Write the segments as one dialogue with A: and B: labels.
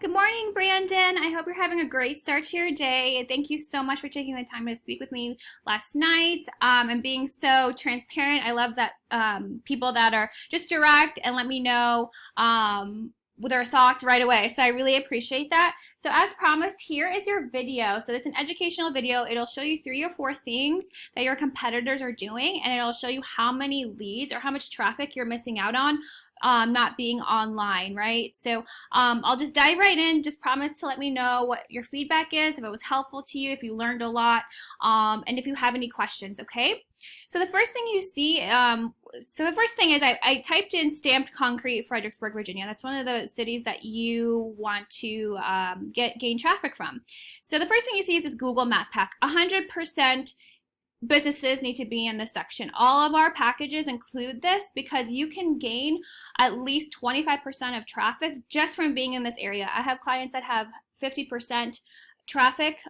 A: Good morning, Brandon. I hope you're having a great start to your day. Thank you so much for taking the time to speak with me last night and being so transparent. I love that people that are just direct and let me know with their thoughts right away. So I really appreciate that. So as promised, here is your video. So it's an educational video. It'll show you 3 or 4 things that your competitors are doing, and it'll show you how many leads or how much traffic you're missing out on not being online, right? So I'll just dive right in. Just promise to let me know what your feedback is, if it was helpful to you, if you learned a lot, and if you have any questions, okay? So the first thing you see, the first thing is I typed in stamped concrete Fredericksburg, Virginia. That's one of the cities that you want to gain traffic from. So the first thing you see is this Google Map Pack. 100% businesses need to be in this section. All of our packages include this because you can gain at least 25% of traffic just from being in this area. I have clients that have 50% traffic,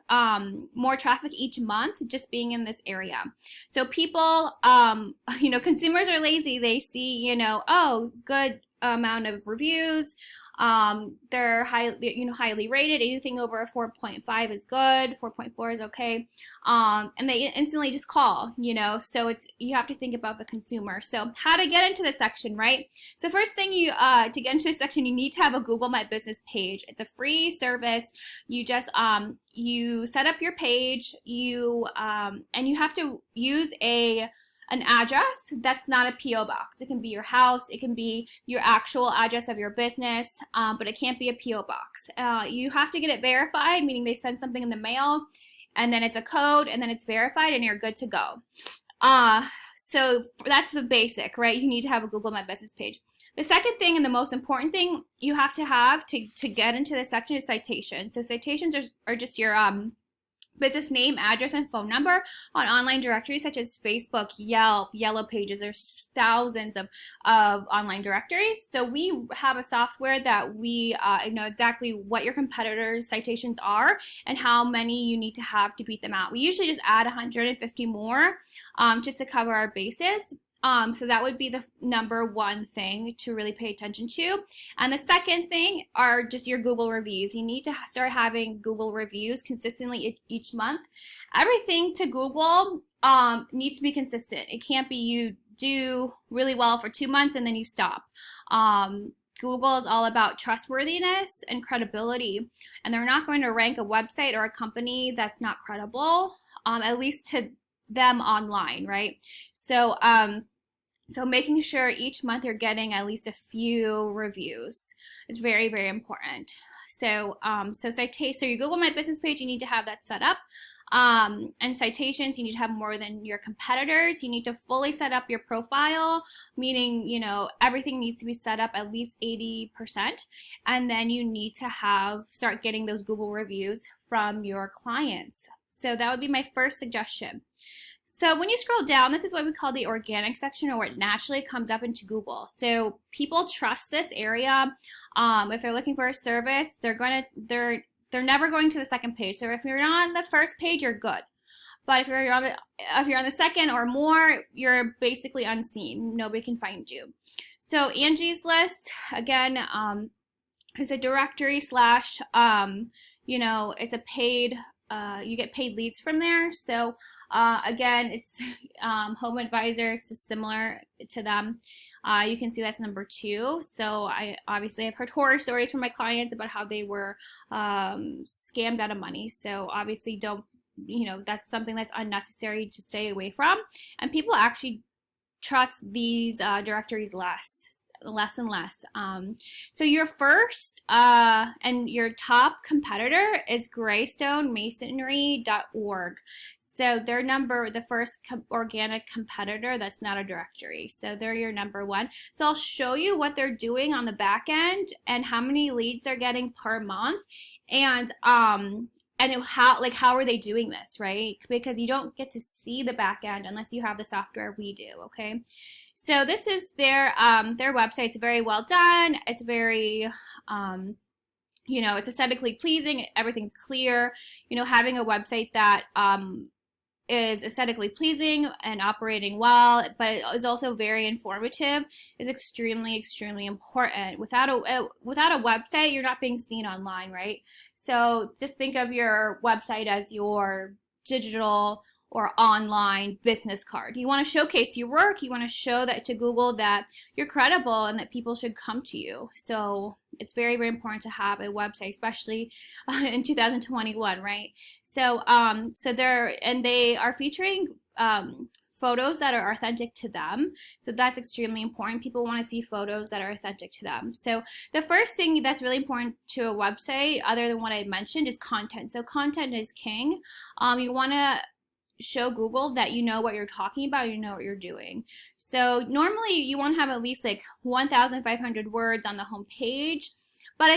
A: more traffic each month just being in this area. So people, consumers are lazy. They see, oh, good amount of reviews. They're highly rated. Anything over a 4.5 is good. 4.4 is okay. And they instantly just call, so you have to think about the consumer. So how to get into this section, right? So first thing to get into this section, you need to have a Google My Business page. It's a free service. You just, you set up your page, and you have to use an address that's not a P.O. box. It can be your house, it can be your actual address of your business, but it can't be a P.O. box. You have to get it verified, meaning they send something in the mail, and then it's a code, and then it's verified, and you're good to go. So that's the basic, right? You need to have a Google My Business page. The second thing and the most important thing you have to get into this section is citations. So citations are just your business name, address, and phone number on online directories such as Facebook, Yelp, Yellow Pages. There's thousands of online directories. So we have a software that we know exactly what your competitors' citations are and how many you need to have to beat them out. We usually just add 150 more just to cover our bases. So that would be the number one thing to really pay attention to. And the second thing are just your Google reviews. You need to start having Google reviews consistently each month. Everything to Google needs to be consistent. It can't be you do really well for 2 months and then you stop. Google is all about trustworthiness and credibility, and they're not going to rank a website or a company that's not credible, at least to them online, right? So making sure each month you're getting at least a few reviews is very, very important. So your Google My Business page, you need to have that set up. And citations, you need to have more than your competitors. You need to fully set up your profile, meaning, everything needs to be set up at least 80%. And then you need to start getting those Google reviews from your clients. So that would be my first suggestion. So when you scroll down, this is what we call the organic section, or what naturally comes up into Google. So people trust this area. If they're looking for a service, they're never going to the second page. So if you're not on the first page, you're good. But if you're on the second or more, you're basically unseen. Nobody can find you. So Angie's List, again, is a directory slash, it's a paid, you get paid leads from there. So again, it's Home Advisors is similar to them. You can see that's number 2. So I've heard horror stories from my clients about how they were scammed out of money. So obviously that's something that's unnecessary to stay away from. And people actually trust these directories less and less. So your first and your top competitor is greystonemasonry.org. So they're the first organic competitor that's not a directory. So they're your number 1. So I'll show you what they're doing on the back end and how many leads they're getting per month, and how are they doing this, right? Because you don't get to see the back end unless you have the software we do, okay? So this is their website. It's very well done. It's very it's aesthetically pleasing. Everything's clear. Having a website that is aesthetically pleasing and operating well, but is also very informative, is extremely, extremely important. Without a website, you're not being seen online, right? So just think of your website as your digital or online business card. You want to showcase your work. You want to show that to Google that you're credible and that people should come to you. So it's very, very important to have a website, especially in 2021, right? So they are featuring photos that are authentic to them. So that's extremely important. People want to see photos that are authentic to them. So the first thing that's really important to a website, other than what I mentioned, is content. So content is king. You want to show Google that you know what you're talking about, you know what you're doing. So normally you want to have at least like 1,500 words on the home page, but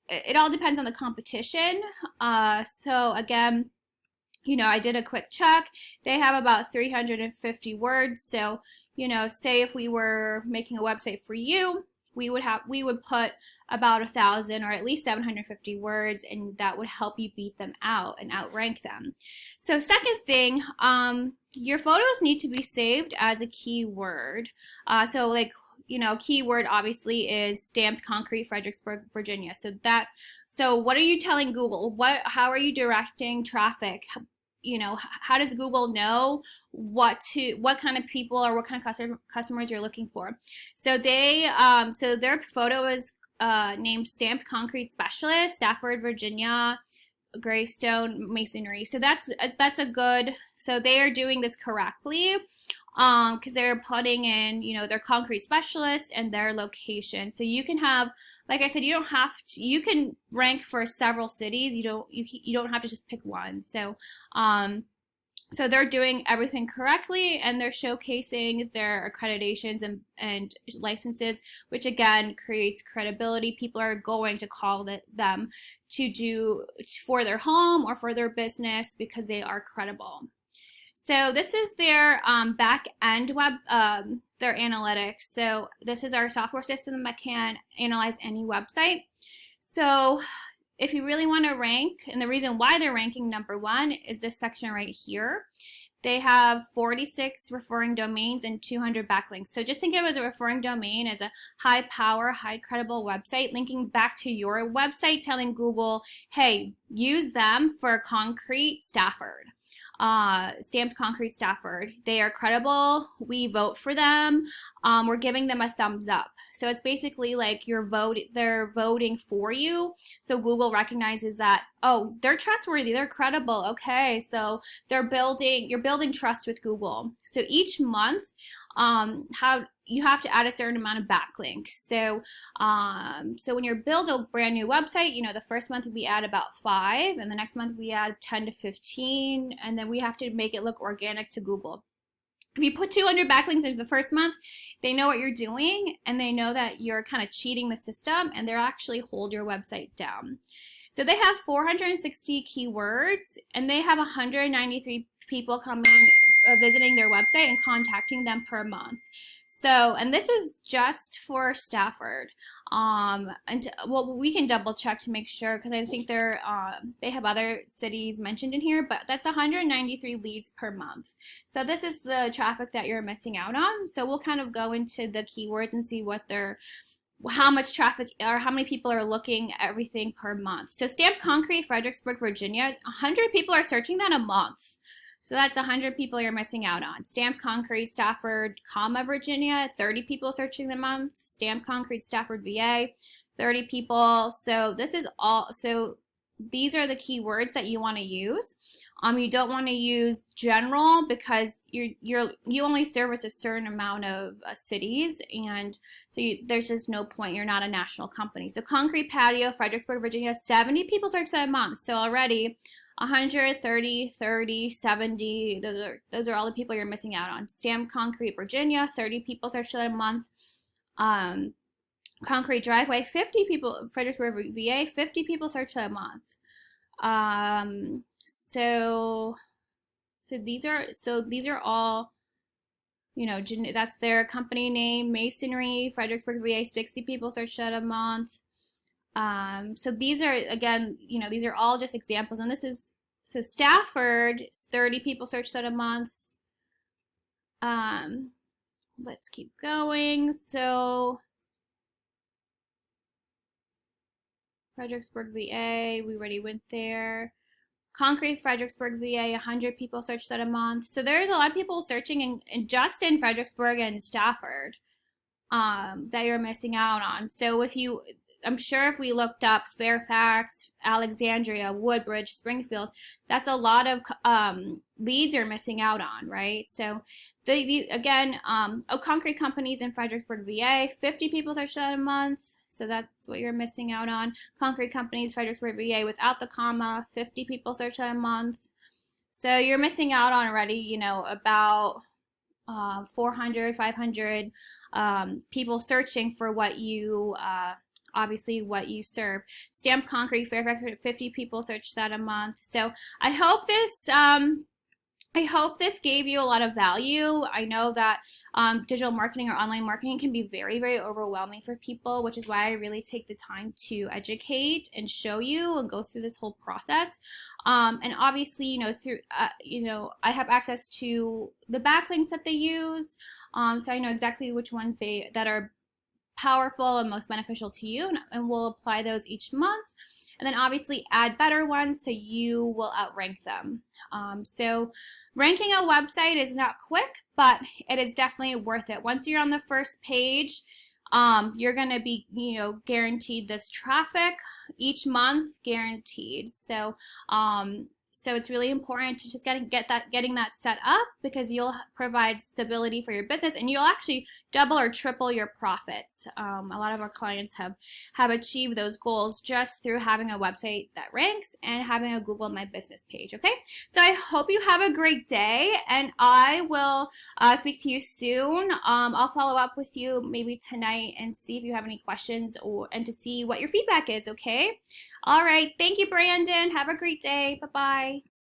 A: it all depends on the competition. So again, I did a quick check. They have about 350 words. So, say if we were making a website for you, we would put about 1,000 or at least 750 words, and that would help you beat them out and outrank them. So second thing, your photos need to be saved as a keyword. Keyword obviously is stamped concrete, Fredericksburg, Virginia. So what are you telling Google? How are you directing traffic? How does Google know what kind of people or what kind of customers you're looking for? So their photo is named Stamped Concrete Specialist, Stafford, Virginia, Greystone Masonry. So that's a good. So they are doing this correctly, because they're putting in their concrete specialist and their location. So you can have, like I said, you don't have to. You can rank for several cities. You don't have to just pick one. So so they're doing everything correctly, and they're showcasing their accreditations and licenses, which again creates credibility. People are going to call them to do for their home or for their business because they are credible. So this is their back end web, their analytics. So this is our software system that can analyze any website. So if you really want to rank, and the reason why they're ranking number one is this section right here. They have 46 referring domains and 200 backlinks. So just think of it as a referring domain as a high power, high credible website linking back to your website, telling Google, hey, use them for concrete Stafford. Stamped Concrete Stafford. They are credible. We vote for them. We're giving them a thumbs up. So it's basically like they're voting for you. So Google recognizes that, oh, they're trustworthy, they're credible. Okay, so you're building trust with Google. So each month, you have to add a certain amount of backlinks. So when you build a brand new website, the first month we add about 5, and the next month we add 10 to 15, and then we have to make it look organic to Google. If you put 200 backlinks in the first month, they know what you're doing, and they know that you're kind of cheating the system, and they'll actually hold your website down. So they have 460 keywords, and they have 193 people visiting their website and contacting them per month. So, and this is just for Stafford. We can double check to make sure, because I think they have other cities mentioned in here, but that's 193 leads per month. So this is the traffic that you're missing out on. So we'll kind of go into the keywords and see how much traffic or how many people are looking at everything per month. So Stamped Concrete, Fredericksburg, Virginia, 100 people are searching that a month. So that's 100 people you're missing out on. Stamped Concrete, Stafford, Virginia, 30 people searching the month. Stamped Concrete, Stafford, VA, 30 people. So these are the keywords that you want to use. You don't want to use general, because you only service a certain amount of cities, and so there's just no point. You're not a national company. So Concrete Patio, Fredericksburg, Virginia, 70 people search that month. So already 130, 30, 70, those are all the people you're missing out on. Stamped Concrete, Virginia, 30 people search that a month. Concrete Driveway, 50 people, Fredericksburg, VA, 50 people search that a month. So these are all, that's their company name. Masonry, Fredericksburg, VA, 60 people search that a month. So these are, again, these are all just examples, and this is So Stafford, 30 people searched that a month. Let's keep going. So Fredericksburg, VA, we already went there. Concrete, Fredericksburg, VA, 100 people searched that a month. So there's a lot of people searching in just in Fredericksburg and Stafford that you're missing out on. So I'm sure if we looked up Fairfax, Alexandria, Woodbridge, Springfield, that's a lot of leads you're missing out on, right? So concrete companies in Fredericksburg, VA, 50 people searched that a month. So that's what you're missing out on. Concrete companies, Fredericksburg, VA, without the comma, 50 people searched that a month. So you're missing out on already, about 400, 500 people searching for what you obviously what you serve. Stamp Concrete, Fairfax, 50 people search that a month. So I hope this gave you a lot of value. I know that digital marketing or online marketing can be very, very overwhelming for people, which is why I really take the time to educate and show you and go through this whole process. And obviously, I have access to the backlinks that they use, so I know exactly which ones that are powerful and most beneficial to you, and we'll apply those each month. And then obviously add better ones so you will outrank them. So ranking a website is not quick, but it is definitely worth it. Once you're on the first page, you're going to be, guaranteed this traffic each month, guaranteed. So it's really important to just getting that set up, because you'll provide stability for your business, and you'll actually double or triple your profits. A lot of our clients have achieved those goals just through having a website that ranks and having a Google My Business page. Okay, so I hope you have a great day, and I will speak to you soon. I'll follow up with you maybe tonight and see if you have any questions and to see what your feedback is. Okay. All right. Thank you, Brandon. Have a great day. Bye-bye.